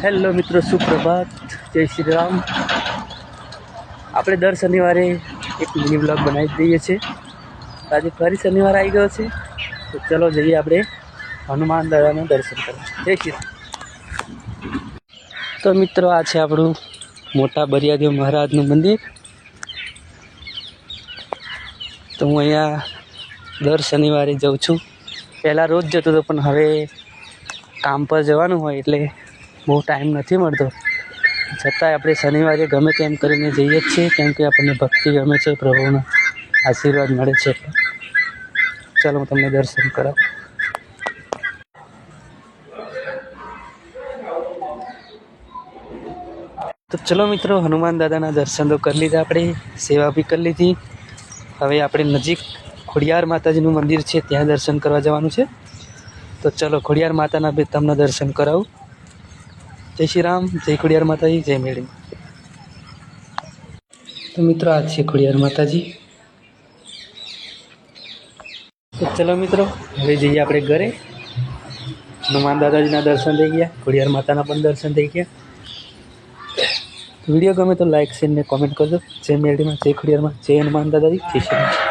Hello મિત્રો, સુપ્રભાત, જય શ્રી રામ। આપણે દર શનિવારે એક મિની બ્લોગ બનાવી દઈએ છીએ। આજે ફરી શનિવાર આવી ગયો છે, તો ચલો જઈએ આપણે હનુમાન દાદાના દર્શન કરવા। જય શ્રી રામ। તો મિત્રો, આ છે આપણું મોટા બરિયાદેવ મહારાજનું મંદિર। તો હું અહીંયા દર શનિવારે જાઉં છું। પહેલાં રોજ જતો હતો, પણ હવે કામ પર જવાનું હોય એટલે બહુ ટાઈમ નથી મળતો। છતાંય આપણે શનિવારે ગમે તેમ કરીને જઈએ જ છીએ, કેમ કે આપણને ભક્તિ ગમે છે, પ્રભુના આશીર્વાદ મળે છે। ચાલો હું તમને દર્શન કરાવું। તો ચલો મિત્રો, હનુમાન દાદાના દર્શન તો કરી લીધા, આપણે સેવા બી કરી લીધી। હવે આપણે નજીક ખોડિયાર માતાજીનું મંદિર છે, ત્યાં દર્શન કરવા જવાનું છે। તો ચલો ખોડિયાર માતાના બી તમને દર્શન કરાવું। જય શ્રી રામ, જય ખોડિયાર માતાજી, જય મેળી। તો મિત્રો, આ છે ખોડિયાર માતાજી। તો ચલો મિત્રો, હવે જઈએ આપણે ઘરે। હનુમાન દાદાજીના દર્શન થઈ ગયા, ખોડિયાર માતાના પણ દર્શન થઈ ગયા। વિડીયો ગમે તો લાઈક, શેર ને કોમેન્ટ કરજો। જય મેળીમાં, જય ખોડિયારમાં, જય હનુમાન દાદાજી, જય શ્રી રામ।